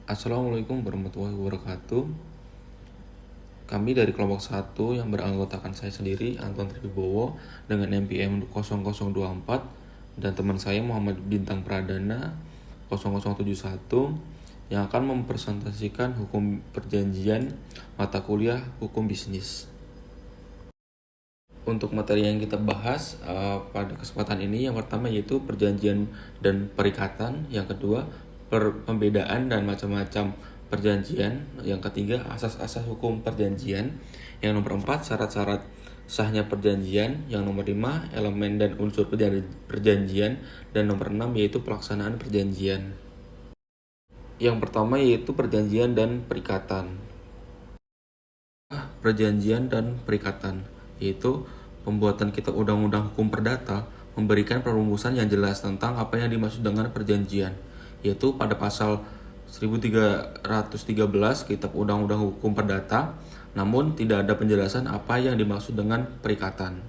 Assalamualaikum warahmatullahi wabarakatuh. Kami dari kelompok 1 yang beranggotakan saya sendiri, Anton Triwibowo, dengan NPM 0024 dan teman saya Muhammad Bintang Pradana 0071 yang akan mempresentasikan hukum perjanjian mata kuliah hukum bisnis. Untuk materi yang kita bahas pada kesempatan ini, yang pertama yaitu perjanjian dan perikatan, yang kedua pembedaan dan macam-macam perjanjian, yang ketiga asas-asas hukum perjanjian, yang nomor 4 syarat-syarat sahnya perjanjian, yang nomor 5 elemen dan unsur perjanjian, dan nomor 6 yaitu pelaksanaan perjanjian. Yang pertama yaitu perjanjian dan perikatan. Perjanjian dan perikatan yaitu pembuatan kitab undang-undang hukum perdata memberikan perumusan yang jelas tentang apa yang dimaksud dengan perjanjian, yaitu pada pasal 1313 kitab undang-undang hukum perdata, namun tidak ada penjelasan apa yang dimaksud dengan perikatan.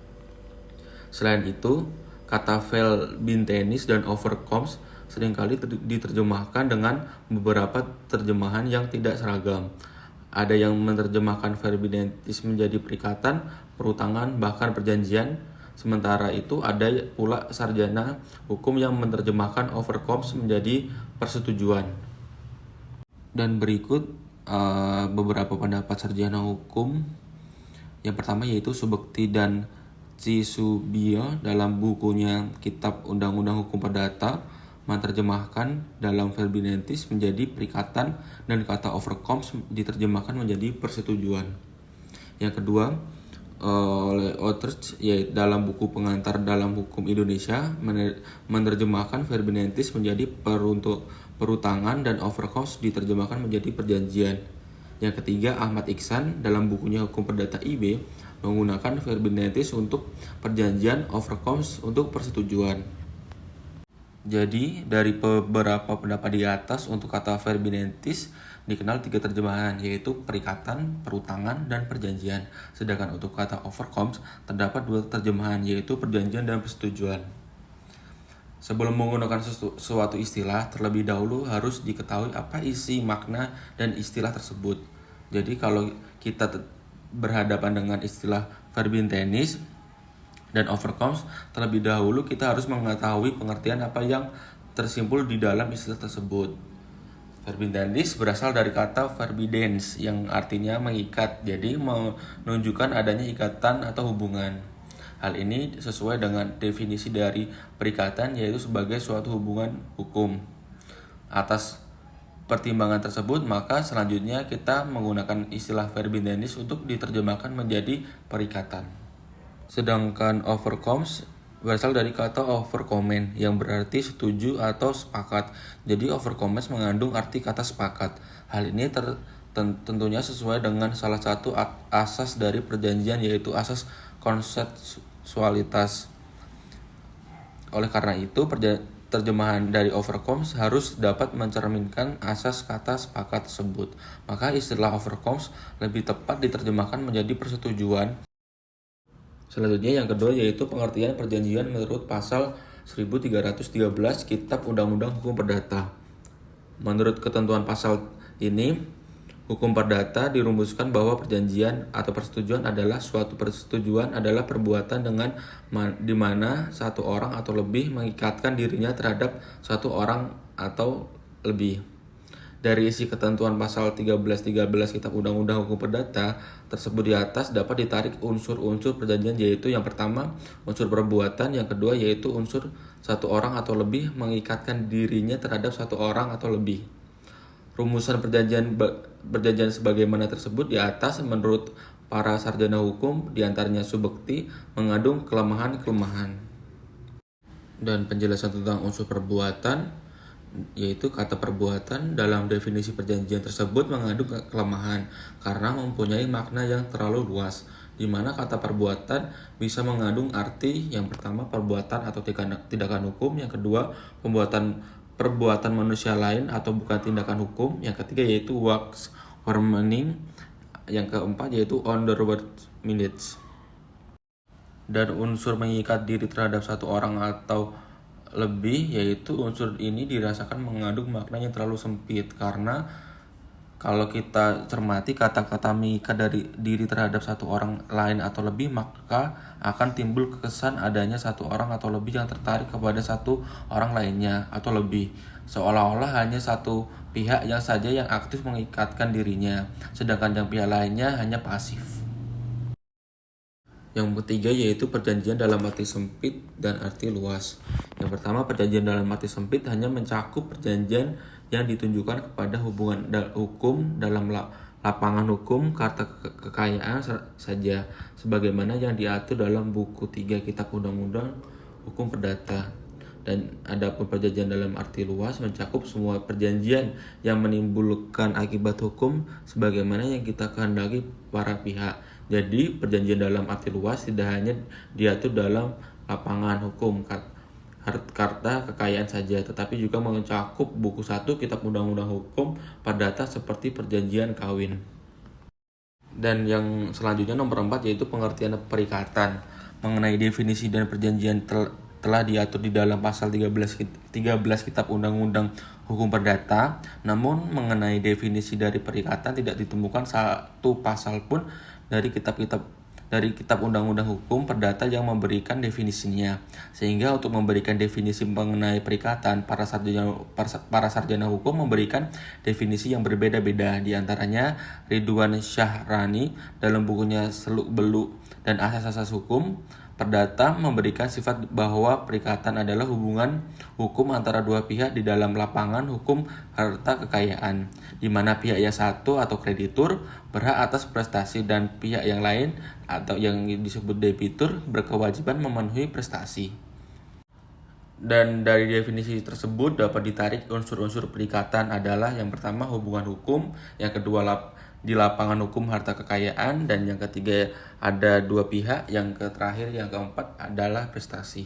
Selain itu, kata verbintenis dan overcomes seringkali diterjemahkan dengan beberapa terjemahan yang tidak seragam. Ada yang menerjemahkan verbintenis menjadi perikatan, perutangan, bahkan perjanjian. Sementara itu ada pula sarjana hukum yang menerjemahkan overcomes menjadi persetujuan. Dan berikut beberapa pendapat sarjana hukum. Yang pertama yaitu Subekti dan Cisubio dalam bukunya Kitab Undang-Undang Hukum Perdata menerjemahkan dalam verbintenis menjadi perikatan dan kata overcomes diterjemahkan menjadi persetujuan. Yang kedua, oleh Oetrich yaitu dalam buku Pengantar dalam Hukum Indonesia menerjemahkan verbintenis menjadi perutangan dan overcomes diterjemahkan menjadi perjanjian. Yang ketiga, Ahmad Iksan dalam bukunya Hukum Perdata IB menggunakan verbintenis untuk perjanjian, overcomes untuk persetujuan. Jadi, dari beberapa pendapat di atas, untuk kata verbintenis dikenal 3 terjemahan, yaitu perikatan, perutangan, dan perjanjian. Sedangkan untuk kata overcomes terdapat 2 terjemahan, yaitu perjanjian dan persetujuan. Sebelum menggunakan suatu istilah, terlebih dahulu harus diketahui apa isi, makna, dan istilah tersebut. Jadi kalau kita berhadapan dengan istilah verbintenis dan overcomes, terlebih dahulu kita harus mengetahui pengertian apa yang tersimpul di dalam istilah tersebut. Verbintenis berasal dari kata verbidens yang artinya mengikat, jadi menunjukkan adanya ikatan atau hubungan. Hal ini sesuai dengan definisi dari perikatan, yaitu sebagai suatu hubungan hukum. Atas pertimbangan tersebut, maka selanjutnya kita menggunakan istilah verbintenis untuk diterjemahkan menjadi perikatan. Sedangkan overcomes berasal dari kata overcomen yang berarti setuju atau sepakat. Jadi overcomes mengandung arti kata sepakat. Hal ini tentunya sesuai dengan salah satu asas dari perjanjian, yaitu asas konsensualitas. Oleh karena itu, terjemahan dari overcomes harus dapat mencerminkan asas kata sepakat tersebut. Maka istilah overcomes lebih tepat diterjemahkan menjadi persetujuan. Selanjutnya yang kedua yaitu pengertian perjanjian menurut pasal 1313 Kitab Undang-Undang Hukum Perdata. Menurut ketentuan pasal ini, hukum perdata dirumuskan bahwa perjanjian atau persetujuan adalah suatu persetujuan adalah perbuatan dengan di mana satu orang atau lebih mengikatkan dirinya terhadap satu orang atau lebih. Dari isi ketentuan pasal 1313 Kitab Undang-Undang Hukum Perdata tersebut di atas dapat ditarik unsur-unsur perjanjian, yaitu yang pertama unsur perbuatan, yang kedua yaitu unsur satu orang atau lebih mengikatkan dirinya terhadap satu orang atau lebih. Rumusan perjanjian sebagaimana tersebut di atas menurut para sarjana hukum, diantaranya Subekti, mengandung kelemahan-kelemahan. Dan penjelasan tentang unsur perbuatan, yaitu kata perbuatan dalam definisi perjanjian tersebut mengandung kelemahan karena mempunyai makna yang terlalu luas, di mana kata perbuatan bisa mengandung arti yang pertama perbuatan atau tindakan hukum, yang kedua perbuatan manusia lain atau bukan tindakan hukum, yang ketiga yaitu wax or meaning, yang keempat yaitu on the word minutes. Dan unsur mengikat diri terhadap satu orang atau lebih, yaitu unsur ini dirasakan mengandung makna yang terlalu sempit karena Kalau kita cermati kata-kata mengikat dari diri terhadap satu orang lain atau lebih, maka akan timbul kesan adanya satu orang atau lebih yang tertarik kepada satu orang lainnya atau lebih, seolah-olah hanya satu pihak yang saja yang aktif mengikatkan dirinya, sedangkan yang pihak lainnya hanya pasif. Yang ketiga yaitu perjanjian dalam arti sempit dan arti luas. Yang pertama, perjanjian dalam arti sempit hanya mencakup perjanjian yang ditunjukkan kepada hubungan hukum dalam lapangan hukum karta kekayaan saja, sebagaimana yang diatur dalam buku 3 Kitab Undang-Undang Hukum Perdata. Dan adapun perjanjian dalam arti luas mencakup semua perjanjian yang menimbulkan akibat hukum sebagaimana yang kita kehendaki para pihak. Jadi perjanjian dalam arti luas tidak hanya diatur dalam lapangan hukum karta kekayaan saja, tetapi juga mencakup buku 1 Kitab Undang-Undang Hukum Perdata seperti perjanjian kawin. Dan yang selanjutnya nomor 4 yaitu pengertian perikatan. Mengenai definisi dan perjanjian telah diatur di dalam pasal 13 Kitab Undang-Undang Hukum Perdata. Namun mengenai definisi dari perikatan tidak ditemukan satu pasal pun dari Kitab Undang-Undang Hukum Perdata yang memberikan definisinya. Sehingga untuk memberikan definisi mengenai perikatan, para sarjana hukum memberikan definisi yang berbeda-beda. Di antaranya Ridwan Syahrani dalam bukunya Seluk-Beluk dan Asas-Asas Hukum Perdata memberikan sifat bahwa perikatan adalah hubungan hukum antara dua pihak di dalam lapangan hukum harta kekayaan, di mana pihak yang satu atau kreditur berhak atas prestasi dan pihak yang lain atau yang disebut debitur berkewajiban memenuhi prestasi. Dan dari definisi tersebut dapat ditarik unsur-unsur perikatan adalah yang pertama hubungan hukum, yang kedua di lapangan hukum harta kekayaan, dan yang ketiga ada dua pihak, yang terakhir yang keempat adalah prestasi.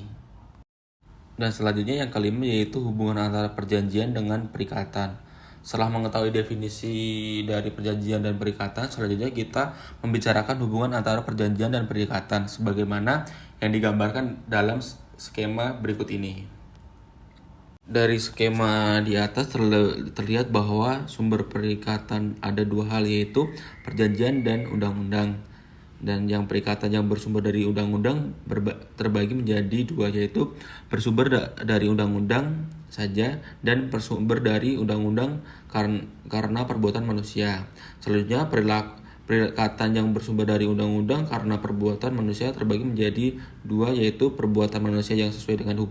Dan selanjutnya yang kelima yaitu hubungan antara perjanjian dengan perikatan. Setelah mengetahui definisi dari perjanjian dan perikatan, selanjutnya kita membicarakan hubungan antara perjanjian dan perikatan sebagaimana yang digambarkan dalam skema berikut ini. Dari skema di atas terlihat bahwa sumber perikatan ada dua hal, yaitu perjanjian dan undang-undang. Dan yang perikatan yang bersumber dari undang-undang terbagi menjadi dua, yaitu bersumber dari undang-undang saja dan bersumber dari undang-undang karena perbuatan manusia. Selanjutnya perikatan yang bersumber dari undang-undang karena perbuatan manusia terbagi menjadi dua, yaitu perbuatan manusia yang sesuai dengan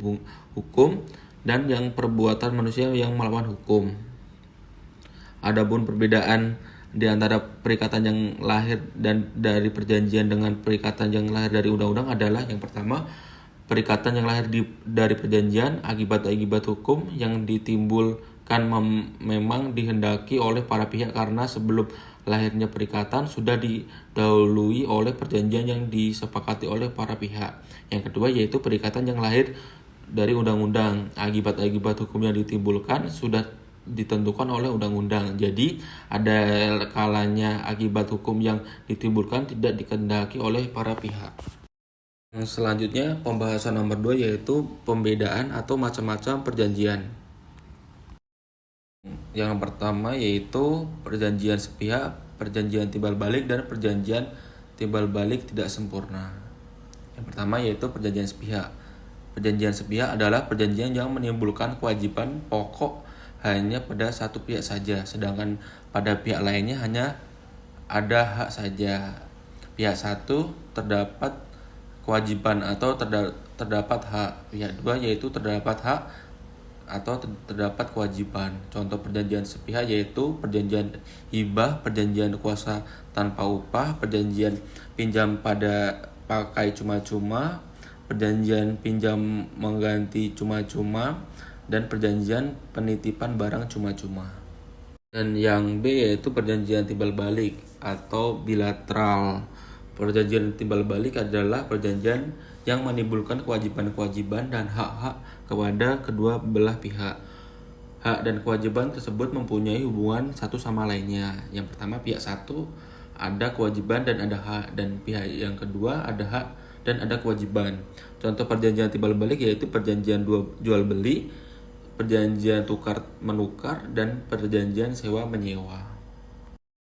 hukum dan yang perbuatan manusia yang melawan hukum. Adapun perbedaan di antara perikatan yang lahir dan dari perjanjian dengan perikatan yang lahir dari undang-undang adalah yang pertama, perikatan yang lahir dari perjanjian akibat-akibat hukum yang ditimbulkan memang dihendaki oleh para pihak karena sebelum lahirnya perikatan sudah didahului oleh perjanjian yang disepakati oleh para pihak. Yang kedua yaitu perikatan yang lahir dari undang-undang, akibat-akibat hukum yang ditimbulkan sudah ditentukan oleh undang-undang. Jadi ada kalanya akibat hukum yang ditimbulkan tidak dikehendaki oleh para pihak. Selanjutnya pembahasan nomor 2 yaitu pembedaan atau macam-macam perjanjian. Yang pertama yaitu perjanjian sepihak, perjanjian timbal balik, dan perjanjian timbal balik tidak sempurna. Yang pertama yaitu perjanjian sepihak. Perjanjian sepihak adalah perjanjian yang menimbulkan kewajiban pokok hanya pada satu pihak saja, sedangkan pada pihak lainnya hanya ada hak saja. Pihak satu terdapat kewajiban atau terdapat hak, pihak dua yaitu terdapat hak atau terdapat kewajiban. Contoh perjanjian sepihak yaitu perjanjian hibah, perjanjian kuasa tanpa upah, perjanjian pinjam pada pakai cuma-cuma, perjanjian pinjam mengganti cuma-cuma, dan perjanjian penitipan barang cuma-cuma. Dan yang B yaitu perjanjian timbal balik atau bilateral. Perjanjian timbal balik adalah perjanjian yang menimbulkan kewajiban-kewajiban dan hak-hak kepada kedua belah pihak. Hak dan kewajiban tersebut mempunyai hubungan satu sama lainnya. Yang pertama, pihak satu ada kewajiban dan ada hak, dan pihak yang kedua ada hak dan ada kewajiban. Contoh perjanjian timbal balik yaitu perjanjian jual beli, perjanjian tukar menukar, dan perjanjian sewa menyewa.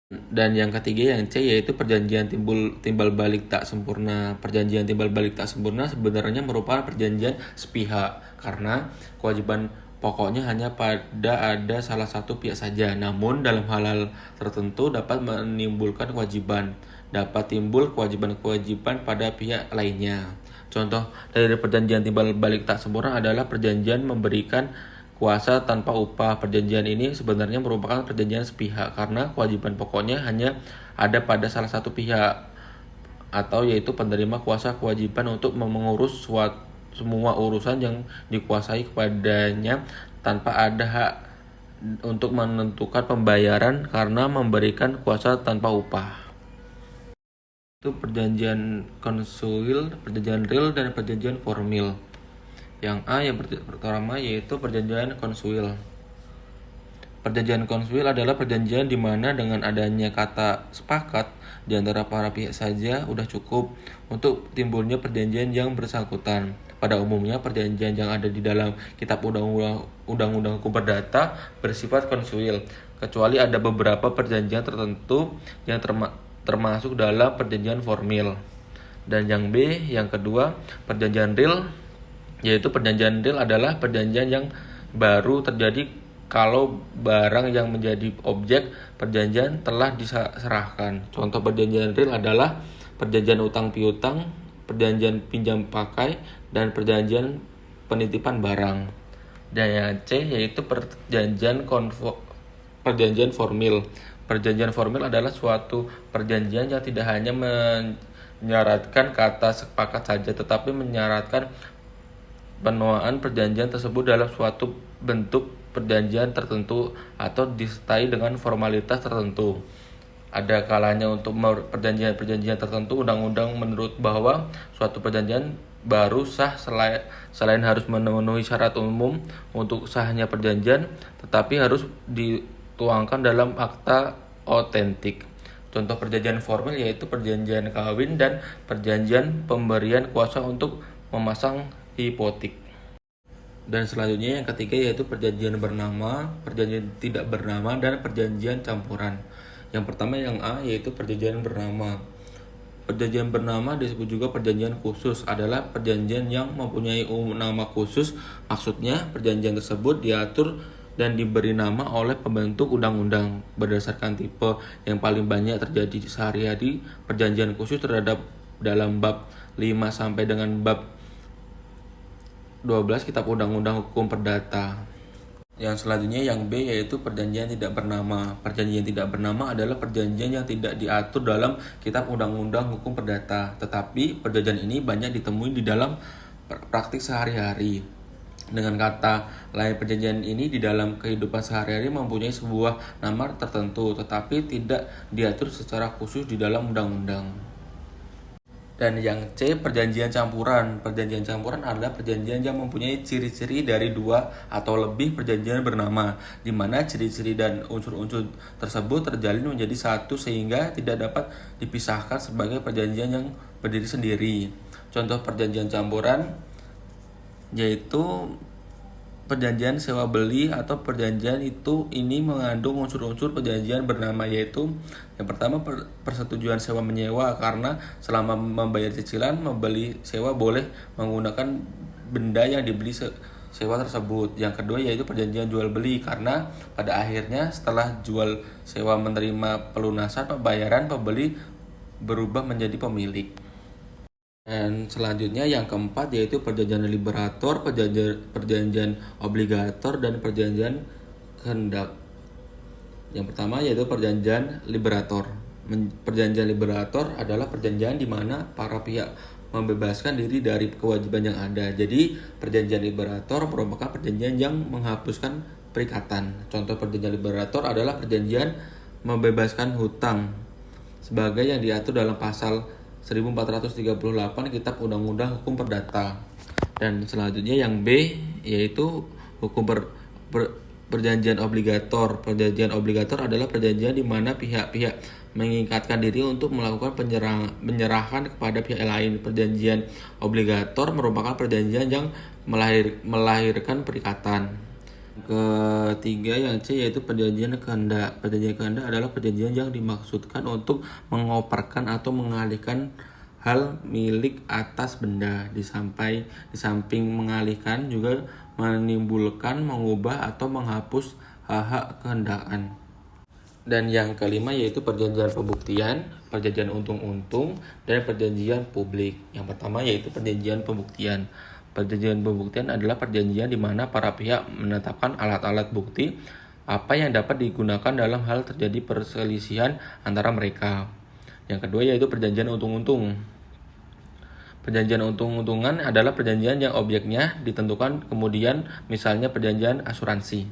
Dan yang ketiga yang C yaitu perjanjian timbal balik tak sempurna. Perjanjian timbal balik tak sempurna sebenarnya merupakan perjanjian sepihak karena kewajiban pokoknya hanya pada ada salah satu pihak saja. Namun dalam hal tertentu dapat menimbulkan kewajiban. Dapat timbul kewajiban-kewajiban pada pihak lainnya. Contoh dari perjanjian timbal balik tak sempurna adalah perjanjian memberikan kuasa tanpa upah. Perjanjian ini sebenarnya merupakan perjanjian sepihak karena kewajiban pokoknya hanya ada pada salah satu pihak atau yaitu penerima kuasa kewajiban untuk mengurus semua urusan yang dikuasai kepadanya tanpa ada hak untuk menentukan pembayaran karena memberikan kuasa tanpa upah. Itu perjanjian konsuil, perjanjian real, dan perjanjian formil. Yang A yang pertama yaitu perjanjian konsuil. Perjanjian konsuil adalah perjanjian di mana dengan adanya kata sepakat di antara para pihak saja udah cukup untuk timbulnya perjanjian yang bersangkutan. Pada umumnya perjanjian yang ada di dalam kitab undang-undang hukum perdata bersifat konsuil, kecuali ada beberapa perjanjian tertentu yang termasuk dalam perjanjian formil. Dan yang B yang kedua perjanjian real, yaitu perjanjian real adalah perjanjian yang baru terjadi kalau barang yang menjadi objek perjanjian telah diserahkan. Contoh perjanjian real adalah perjanjian utang piutang, perjanjian pinjam pakai, dan perjanjian penitipan barang. Dan yang C yaitu perjanjian formil. Perjanjian formil adalah suatu perjanjian yang tidak hanya menyaratkan kata sepakat saja, tetapi menyaratkan penuaan perjanjian tersebut dalam suatu bentuk perjanjian tertentu atau disertai dengan formalitas tertentu. Ada kalanya untuk perjanjian-perjanjian tertentu undang-undang menurut bahwa suatu perjanjian baru sah selain harus memenuhi syarat umum untuk sahnya perjanjian, tetapi harus dituangkan dalam akta otentik. Contoh perjanjian formal yaitu perjanjian kawin dan perjanjian pemberian kuasa untuk memasang hipotek. Dan selanjutnya yang ketiga yaitu perjanjian bernama, perjanjian tidak bernama, dan perjanjian campuran. Yang pertama yang A yaitu perjanjian bernama. Perjanjian bernama disebut juga perjanjian khusus, adalah perjanjian yang mempunyai nama khusus. Maksudnya perjanjian tersebut diatur dan diberi nama oleh pembentuk undang-undang berdasarkan tipe yang paling banyak terjadi sehari-hari. Perjanjian khusus terhadap dalam bab 5 sampai dengan bab 12 Kitab Undang-Undang Hukum Perdata. Yang selanjutnya yang B yaitu perjanjian tidak bernama. Perjanjian tidak bernama adalah perjanjian yang tidak diatur dalam Kitab Undang-Undang Hukum Perdata, tetapi perjanjian ini banyak ditemui di dalam praktik sehari-hari. Dengan kata lain, perjanjian ini di dalam kehidupan sehari-hari mempunyai sebuah nama tertentu, tetapi tidak diatur secara khusus di dalam undang-undang. Dan yang C, perjanjian campuran. Perjanjian campuran adalah perjanjian yang mempunyai ciri-ciri dari 2 atau lebih perjanjian bernama, di mana ciri-ciri dan unsur-unsur tersebut terjalin menjadi satu sehingga tidak dapat dipisahkan sebagai perjanjian yang berdiri sendiri. Contoh perjanjian campuran yaitu perjanjian sewa beli atau perjanjian ini mengandung unsur-unsur perjanjian bernama, yaitu yang pertama persetujuan sewa menyewa karena selama membayar cicilan membeli sewa boleh menggunakan benda yang dibeli sewa tersebut. Yang kedua yaitu perjanjian jual beli karena pada akhirnya setelah jual sewa menerima pelunasan pembayaran, pembeli berubah menjadi pemilik. Dan selanjutnya yang keempat yaitu perjanjian liberator, perjanjian obligator, dan perjanjian kehendak. Yang pertama yaitu perjanjian liberator. Perjanjian liberator adalah perjanjian di mana para pihak membebaskan diri dari kewajiban yang ada. Jadi perjanjian liberator merupakan perjanjian yang menghapuskan perikatan. Contoh perjanjian liberator adalah perjanjian membebaskan hutang sebagai yang diatur dalam pasal 1438 Kitab Undang-Undang Hukum Perdata. Dan selanjutnya yang B yaitu hukum perjanjian obligator. Perjanjian obligator adalah perjanjian di mana pihak-pihak mengikatkan diri untuk melakukan menyerahkan kepada pihak lain. Perjanjian obligator merupakan perjanjian yang melahirkan perikatan. Ketiga yang C yaitu perjanjian kehendak. Perjanjian kehendak adalah perjanjian yang dimaksudkan untuk mengoperkan atau mengalihkan hal milik atas benda. Di samping mengalihkan juga menimbulkan, mengubah atau menghapus hak-hak kehendakan. Dan yang kelima yaitu perjanjian pembuktian, perjanjian untung-untung, dan perjanjian publik. Yang pertama yaitu perjanjian pembuktian. Perjanjian pembuktian adalah perjanjian di mana para pihak menetapkan alat-alat bukti apa yang dapat digunakan dalam hal terjadi perselisihan antara mereka. Yang kedua yaitu perjanjian untung-untung. Perjanjian untung-untungan adalah perjanjian yang objeknya ditentukan kemudian, misalnya perjanjian asuransi.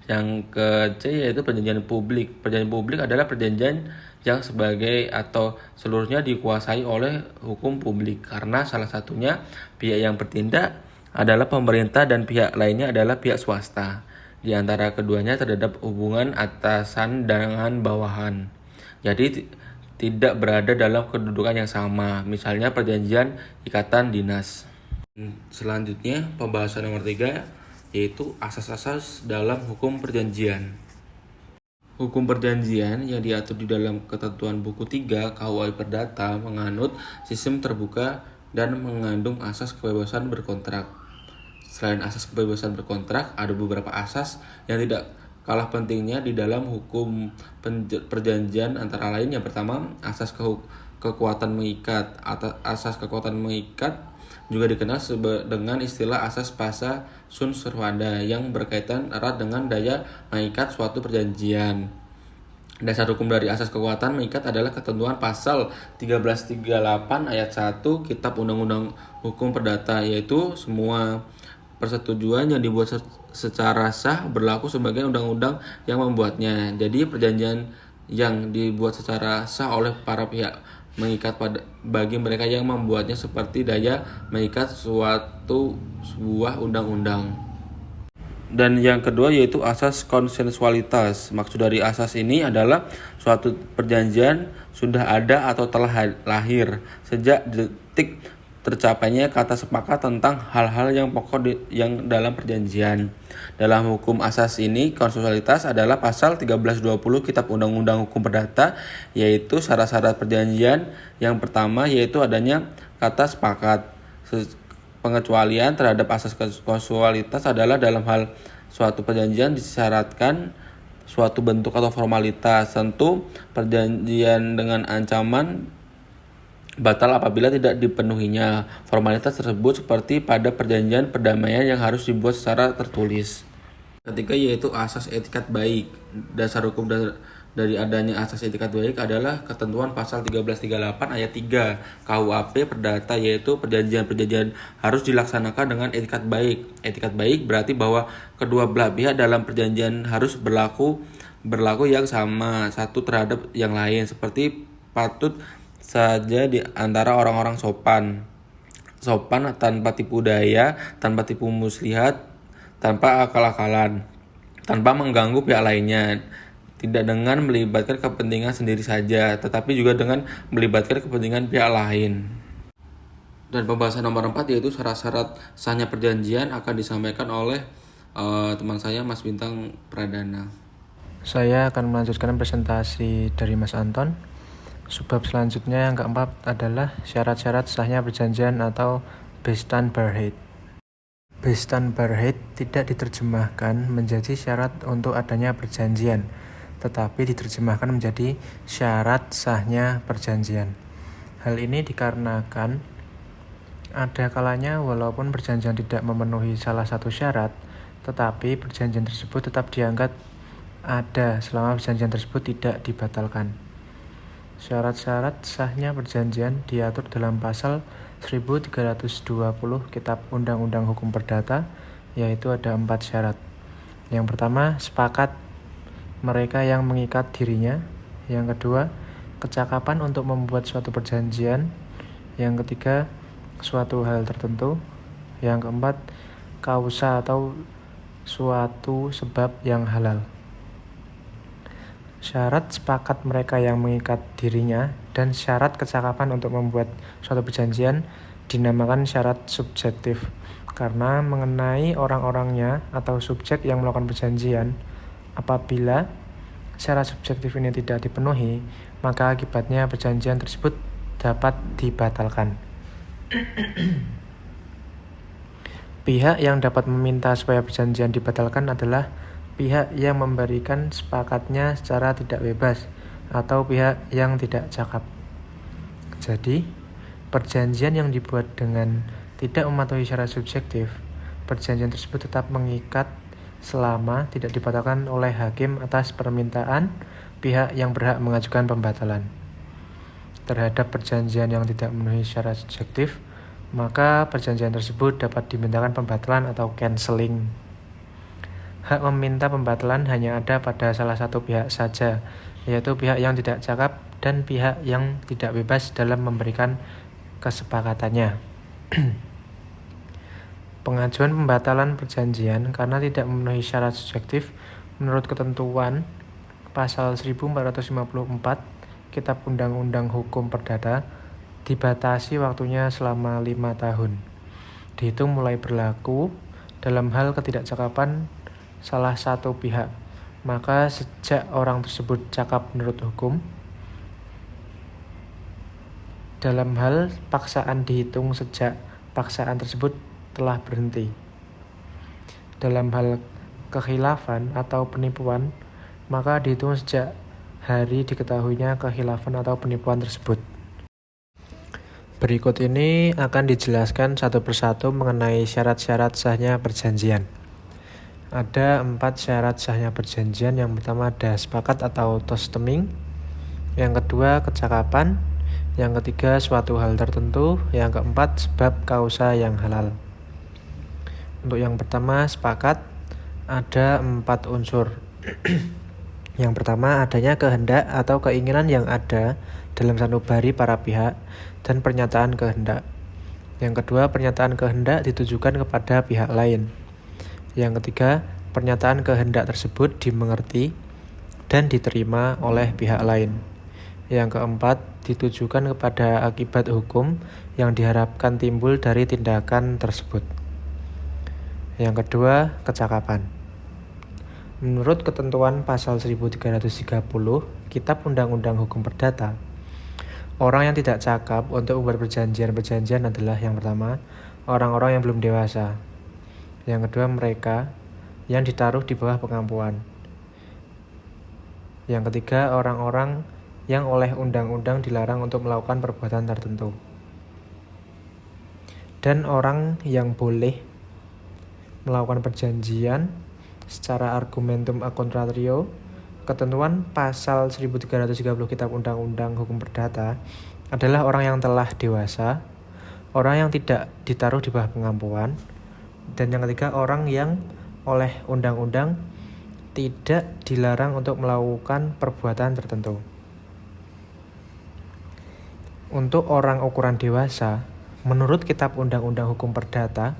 Yang ke-C yaitu perjanjian publik. Perjanjian publik adalah perjanjian yang sebagai atau seluruhnya dikuasai oleh hukum publik karena salah satunya pihak yang bertindak adalah pemerintah dan pihak lainnya adalah pihak swasta. Di antara keduanya terdapat hubungan atasan dengan bawahan. Jadi tidak berada dalam kedudukan yang sama. Misalnya perjanjian ikatan dinas. Selanjutnya pembahasan nomor 3 yaitu asas-asas dalam hukum perjanjian. Hukum perjanjian yang diatur di dalam ketentuan buku 3 KUHP Perdata menganut sistem terbuka dan mengandung asas kebebasan berkontrak. Selain asas kebebasan berkontrak, ada beberapa asas yang tidak kalah pentingnya di dalam hukum perjanjian, antara lain yang pertama asas kekuatan mengikat. Asas kekuatan mengikat juga dikenal dengan istilah asas pasa sunt servanda yang berkaitan erat dengan daya mengikat suatu perjanjian. Dasar hukum dari asas kekuatan mengikat adalah ketentuan pasal 1338 ayat 1 Kitab Undang-Undang Hukum Perdata, yaitu semua persetujuan yang dibuat secara sah berlaku sebagai undang-undang yang membuatnya. Jadi perjanjian yang dibuat secara sah oleh para pihak mengikat bagi mereka yang membuatnya seperti daya mengikat sebuah undang-undang. Dan yang kedua yaitu asas konsensualitas. Maksud dari asas ini adalah suatu perjanjian sudah ada atau telah lahir sejak detik tercapainya kata sepakat tentang hal-hal yang pokok yang dalam perjanjian. Dalam hukum asas ini, konsensualitas adalah pasal 1320 Kitab Undang-Undang Hukum Perdata, yaitu syarat-syarat perjanjian. Yang pertama yaitu adanya kata sepakat. Pengecualian terhadap asas konsensualitas adalah dalam hal suatu perjanjian disyaratkan suatu bentuk atau formalitas. Tentu perjanjian dengan ancaman batal apabila tidak dipenuhinya formalitas tersebut, seperti pada perjanjian perdamaian yang harus dibuat secara tertulis. Ketiga yaitu asas etikat baik. Dasar hukum dari adanya asas etikat baik adalah ketentuan pasal 1338 ayat 3 KUHP Perdata, yaitu perjanjian-perjanjian harus dilaksanakan dengan etikat baik. Etikat baik berarti bahwa kedua belah pihak dalam perjanjian harus berlaku yang sama satu terhadap yang lain, seperti patut saja di antara orang-orang sopan tanpa tipu daya, tanpa tipu muslihat, tanpa akal-akalan, tanpa mengganggu pihak lainnya, tidak dengan melibatkan kepentingan sendiri saja, tetapi juga dengan melibatkan kepentingan pihak lain. Dan pembahasan nomor 4 yaitu syarat-syarat sahnya perjanjian akan disampaikan oleh teman saya Mas Bintang Pradana. Saya akan melanjutkan presentasi dari Mas Anton. Subbab selanjutnya yang keempat adalah syarat-syarat sahnya perjanjian atau Bestanbarheid. Bestanbarheid tidak diterjemahkan menjadi syarat untuk adanya perjanjian, tetapi diterjemahkan menjadi syarat sahnya perjanjian. Hal ini dikarenakan ada kalanya walaupun perjanjian tidak memenuhi salah satu syarat, tetapi perjanjian tersebut tetap dianggap ada selama perjanjian tersebut tidak dibatalkan. Syarat-syarat sahnya perjanjian diatur dalam pasal 1320 Kitab Undang-Undang Hukum Perdata, yaitu ada 4 syarat. Yang pertama, sepakat mereka yang mengikat dirinya. Yang kedua, kecakapan untuk membuat suatu perjanjian. Yang ketiga, suatu hal tertentu. Yang keempat, kausa atau suatu sebab yang halal. Syarat sepakat mereka yang mengikat dirinya dan syarat kecakapan untuk membuat suatu perjanjian dinamakan syarat subjektif. karena mengenai orang-orangnya atau subjek yang melakukan perjanjian. Apabila syarat subjektif ini tidak dipenuhi, maka akibatnya perjanjian tersebut dapat dibatalkan. Pihak yang dapat meminta supaya perjanjian dibatalkan adalah pihak yang memberikan sepakatnya secara tidak bebas atau pihak yang tidak cakap. Jadi, perjanjian yang dibuat dengan tidak mematuhi syarat subjektif, perjanjian tersebut tetap mengikat selama tidak dibatalkan oleh hakim atas permintaan pihak yang berhak mengajukan pembatalan. Terhadap perjanjian yang tidak memenuhi syarat subjektif, maka perjanjian tersebut dapat dimintakan pembatalan atau cancelling. Hak meminta pembatalan hanya ada pada salah satu pihak saja, yaitu pihak yang tidak cakap dan pihak yang tidak bebas dalam memberikan kesepakatannya. Pengajuan pembatalan perjanjian karena tidak memenuhi syarat subjektif menurut ketentuan pasal 1454 Kitab Undang-Undang Hukum Perdata dibatasi waktunya selama 5 tahun. Dihitung mulai berlaku dalam hal ketidakcakapan salah satu pihak. Maka sejak orang tersebut cakap menurut hukum, dalam hal paksaan dihitung sejak paksaan tersebut telah berhenti. Dalam hal kekhilafan atau penipuan, maka dihitung sejak hari diketahuinya kekhilafan atau penipuan tersebut. Berikut ini akan dijelaskan satu persatu mengenai syarat-syarat sahnya perjanjian. Ada 4 syarat sahnya perjanjian. Yang pertama ada sepakat atau tosteming. Yang kedua kecakapan. Yang ketiga suatu hal tertentu. Yang keempat sebab kausa yang halal. Untuk yang pertama sepakat, ada 4 unsur. Yang pertama adanya kehendak atau keinginan yang ada dalam sanubari para pihak dan pernyataan kehendak. Yang kedua, pernyataan kehendak ditujukan kepada pihak lain. Yang ketiga, pernyataan kehendak tersebut dimengerti dan diterima oleh pihak lain. Yang keempat, ditujukan kepada akibat hukum yang diharapkan timbul dari tindakan tersebut. Yang kedua, kecakapan. Menurut ketentuan pasal 1330 Kitab Undang-Undang Hukum Perdata, orang yang tidak cakap untuk membuat perjanjian adalah yang pertama, orang-orang yang belum dewasa. Yang kedua, mereka yang ditaruh di bawah pengampuan. Yang ketiga, orang-orang yang oleh undang-undang dilarang untuk melakukan perbuatan tertentu. Dan orang yang boleh melakukan perjanjian secara argumentum a contrario, ketentuan pasal 1330 Kitab Undang-Undang Hukum Perdata adalah orang yang telah dewasa, orang yang tidak ditaruh di bawah pengampuan, dan yang ketiga orang yang oleh undang-undang tidak dilarang untuk melakukan perbuatan tertentu. Untuk orang ukuran dewasa, menurut Kitab Undang-Undang Hukum Perdata,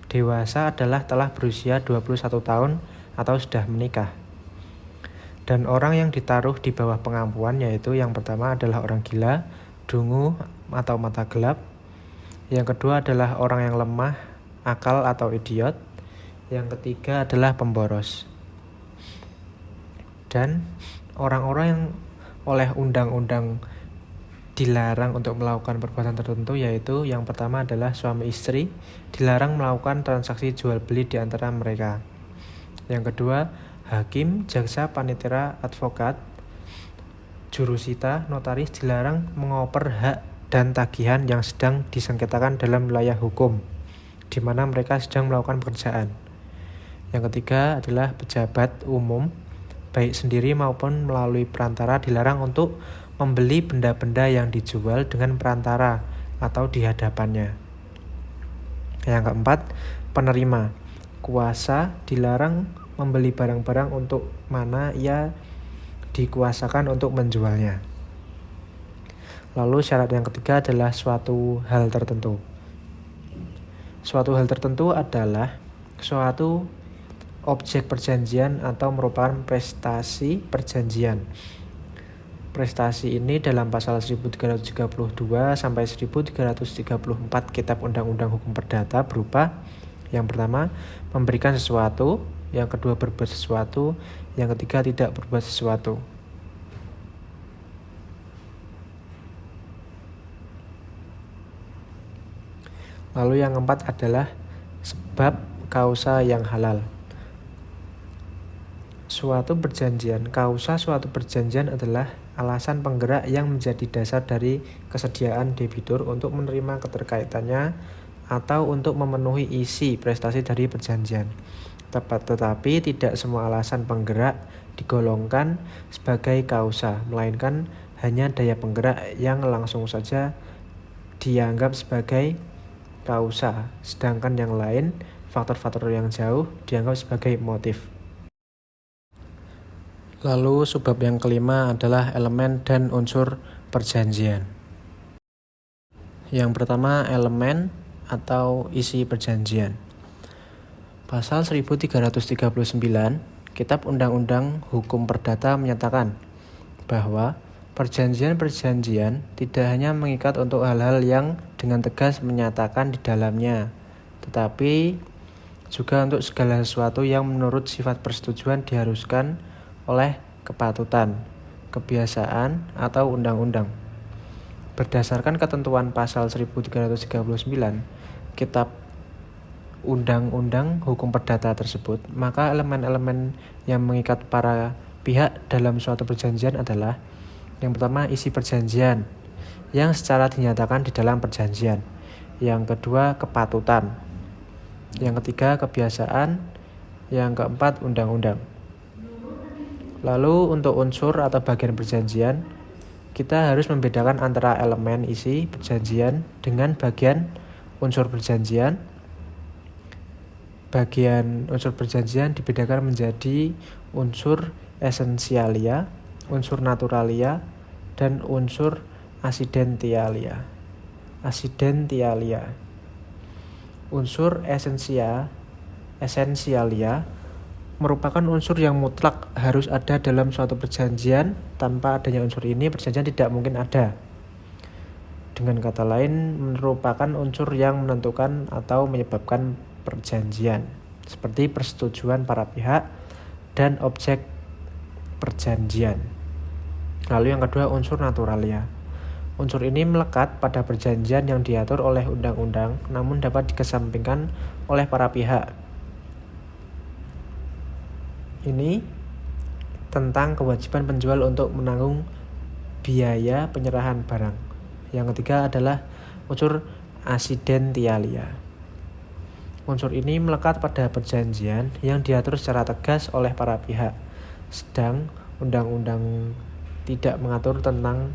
dewasa adalah telah berusia 21 tahun atau sudah menikah. Dan orang yang ditaruh di bawah pengampuan yaitu yang pertama adalah orang gila, dungu atau mata gelap. Yang kedua adalah orang yang lemah, akal atau idiot. Yang ketiga adalah pemboros. Dan orang-orang yang oleh undang-undang dilarang untuk melakukan perbuatan tertentu yaitu yang pertama adalah suami istri, dilarang melakukan transaksi jual beli di antara mereka. Yang kedua, hakim, jaksa, panitera, advokat, jurusita, notaris dilarang mengoper hak dan tagihan yang sedang disengketakan dalam wilayah hukum, di mana mereka sedang melakukan pekerjaan. Yang ketiga adalah pejabat umum, baik sendiri maupun melalui perantara, dilarang untuk membeli benda-benda yang dijual dengan perantara atau di hadapannya. Yang keempat, penerima. Kuasa dilarang membeli barang-barang untuk mana ia dikuasakan untuk menjualnya. Lalu syarat yang ketiga adalah suatu hal tertentu. Suatu hal tertentu adalah suatu objek perjanjian atau merupakan prestasi perjanjian. Prestasi ini dalam pasal 1332 sampai 1334 Kitab Undang-Undang Hukum Perdata berupa Yang pertama, memberikan sesuatu. Yang kedua, berbuat sesuatu. Yang ketiga, tidak berbuat sesuatu. Lalu yang keempat adalah sebab kausa yang halal. Suatu perjanjian, kausa suatu perjanjian adalah alasan penggerak yang menjadi dasar dari kesediaan debitur untuk menerima keterkaitannya atau untuk memenuhi isi prestasi dari perjanjian. Tetapi tidak semua alasan penggerak digolongkan sebagai kausa, melainkan hanya daya penggerak yang langsung saja dianggap sebagai kausa, sedangkan yang lain, faktor-faktor yang jauh, dianggap sebagai motif. Lalu subbab yang kelima adalah elemen dan unsur perjanjian. Yang pertama, elemen atau isi perjanjian. Pasal 1339 Kitab Undang-Undang Hukum Perdata menyatakan bahwa perjanjian-perjanjian tidak hanya mengikat untuk hal-hal yang dengan tegas menyatakan di dalamnya, tetapi juga untuk segala sesuatu yang menurut sifat persetujuan diharuskan oleh kepatutan, kebiasaan, atau undang-undang. Berdasarkan ketentuan pasal 1339 Kitab Undang-Undang Hukum Perdata tersebut, maka elemen-elemen yang mengikat para pihak dalam suatu perjanjian adalah: yang pertama, isi perjanjian yang secara dinyatakan di dalam perjanjian. Yang kedua, kepatutan. Yang ketiga, kebiasaan. Yang keempat, undang-undang. Lalu untuk unsur atau bagian perjanjian, kita harus membedakan antara elemen isi perjanjian dengan bagian unsur perjanjian. Bagian unsur perjanjian dibedakan menjadi unsur esensialia, unsur naturalia, dan unsur accidentalia. Unsur esensialia merupakan unsur yang mutlak harus ada dalam suatu perjanjian. Tanpa adanya unsur ini, perjanjian tidak mungkin ada. Dengan kata lain, merupakan unsur yang menentukan atau menyebabkan perjanjian, seperti persetujuan para pihak dan objek perjanjian. Lalu yang kedua, unsur naturalia. Unsur ini melekat pada perjanjian yang diatur oleh undang-undang, namun dapat dikesampingkan oleh para pihak. Ini tentang kewajiban penjual untuk menanggung biaya penyerahan barang. Yang ketiga adalah unsur accidentalia. Unsur ini melekat pada perjanjian yang diatur secara tegas oleh para pihak, sedang undang-undang tidak mengatur tentang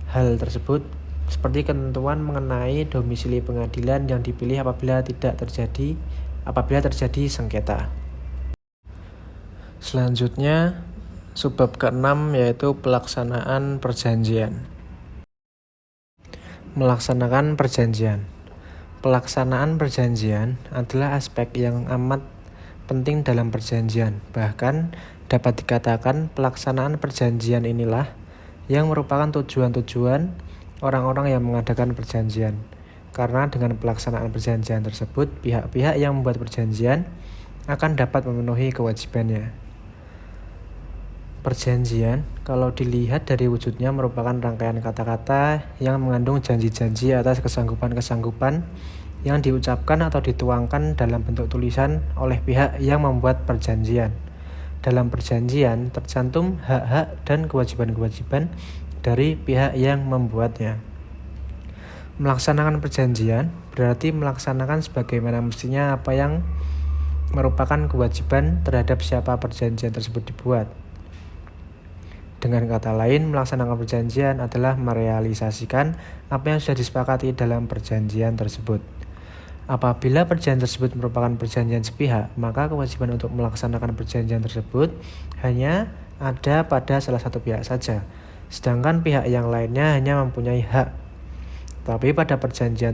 hal tersebut, seperti ketentuan mengenai domisili pengadilan yang dipilih apabila terjadi sengketa. Selanjutnya, subbab ke-6 yaitu pelaksanaan perjanjian. Melaksanakan perjanjian. Pelaksanaan perjanjian adalah aspek yang amat penting dalam perjanjian. Bahkan dapat dikatakan pelaksanaan perjanjian inilah yang merupakan tujuan-tujuan orang-orang yang mengadakan perjanjian. Karena dengan pelaksanaan perjanjian tersebut, pihak-pihak yang membuat perjanjian akan dapat memenuhi kewajibannya. Perjanjian, kalau dilihat dari wujudnya, merupakan rangkaian kata-kata yang mengandung janji-janji atas kesanggupan-kesanggupan yang diucapkan atau dituangkan dalam bentuk tulisan oleh pihak yang membuat perjanjian. Dalam perjanjian tercantum hak-hak dan kewajiban-kewajiban dari pihak yang membuatnya. Melaksanakan perjanjian berarti melaksanakan sebagaimana mestinya apa yang merupakan kewajiban terhadap siapa perjanjian tersebut dibuat. Dengan kata lain, melaksanakan perjanjian adalah merealisasikan apa yang sudah disepakati dalam perjanjian tersebut. Apabila perjanjian tersebut merupakan perjanjian sepihak, maka kewajiban untuk melaksanakan perjanjian tersebut hanya ada pada salah satu pihak saja, sedangkan pihak yang lainnya hanya mempunyai hak. Tapi pada perjanjian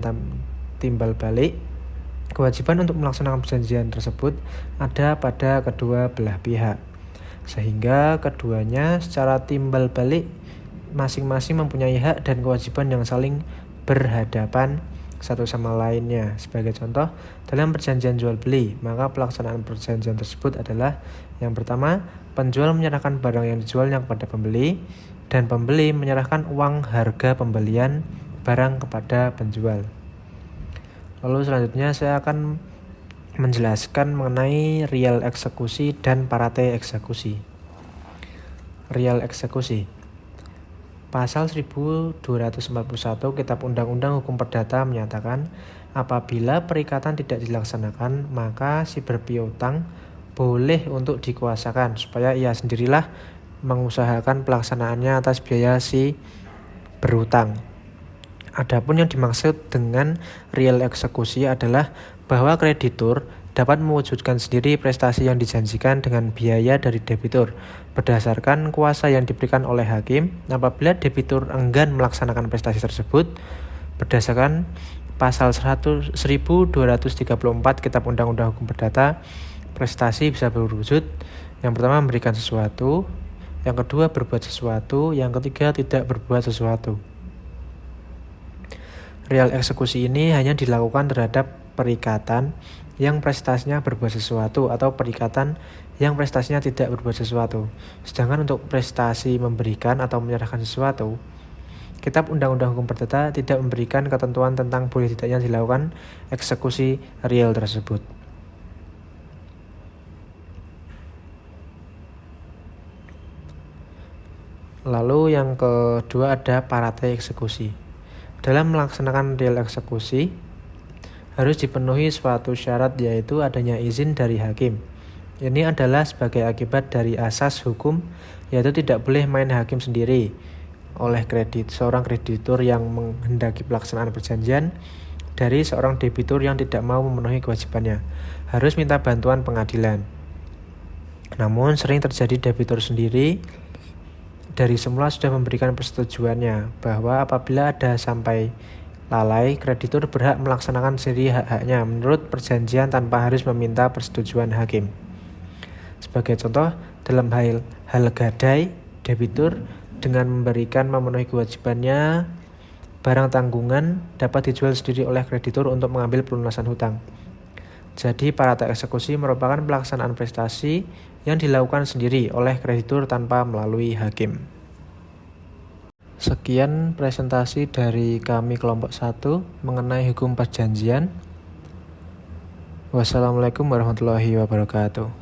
timbal balik, kewajiban untuk melaksanakan perjanjian tersebut ada pada kedua belah pihak, sehingga keduanya secara timbal balik masing-masing mempunyai hak dan kewajiban yang saling berhadapan satu sama lainnya. Sebagai contoh, dalam perjanjian jual beli, maka pelaksanaan perjanjian tersebut adalah yang pertama, penjual menyerahkan barang yang dijualnya kepada pembeli, dan pembeli menyerahkan uang harga pembelian barang kepada penjual. Lalu selanjutnya saya akan menjelaskan mengenai real eksekusi dan parate eksekusi. Real eksekusi. Pasal 1241 Kitab Undang-Undang Hukum Perdata menyatakan, apabila perikatan tidak dilaksanakan, maka si berpiutang boleh untuk dikuasakan supaya ia sendirilah mengusahakan pelaksanaannya atas biaya si berutang. Adapun yang dimaksud dengan real eksekusi adalah bahwa kreditur dapat mewujudkan sendiri prestasi yang dijanjikan dengan biaya dari debitur berdasarkan kuasa yang diberikan oleh hakim apabila debitur enggan melaksanakan prestasi tersebut. Berdasarkan pasal 1234 Kitab Undang-Undang Hukum Perdata, prestasi bisa berwujud yang pertama memberikan sesuatu, yang kedua berbuat sesuatu, yang ketiga tidak berbuat sesuatu. Real eksekusi ini hanya dilakukan terhadap perikatan yang prestasinya berbuat sesuatu atau perikatan yang prestasinya tidak berbuat sesuatu. Sedangkan untuk prestasi memberikan atau menyerahkan sesuatu, Kitab Undang-Undang Hukum Perdata tidak memberikan ketentuan tentang boleh tidaknya dilakukan eksekusi real tersebut. Lalu yang kedua ada parate eksekusi. Dalam melaksanakan real eksekusi, harus dipenuhi suatu syarat, yaitu adanya izin dari hakim. Ini adalah sebagai akibat dari asas hukum, yaitu tidak boleh main hakim sendiri oleh seorang kreditur yang menghendaki pelaksanaan perjanjian dari seorang debitur yang tidak mau memenuhi kewajibannya. Harus minta bantuan pengadilan. Namun sering terjadi debitur sendiri dari semula sudah memberikan persetujuannya bahwa apabila ada sampai lalai, kreditur berhak melaksanakan sendiri hak-haknya menurut perjanjian tanpa harus meminta persetujuan hakim. Sebagai contoh, dalam hal gadai, debitur dengan memenuhi kewajibannya, barang tanggungan dapat dijual sendiri oleh kreditur untuk mengambil pelunasan hutang. Jadi, parate eksekusi merupakan pelaksanaan prestasi yang dilakukan sendiri oleh kreditur tanpa melalui hakim. Sekian presentasi dari kami kelompok 1 mengenai hukum perjanjian. Wassalamualaikum warahmatullahi wabarakatuh.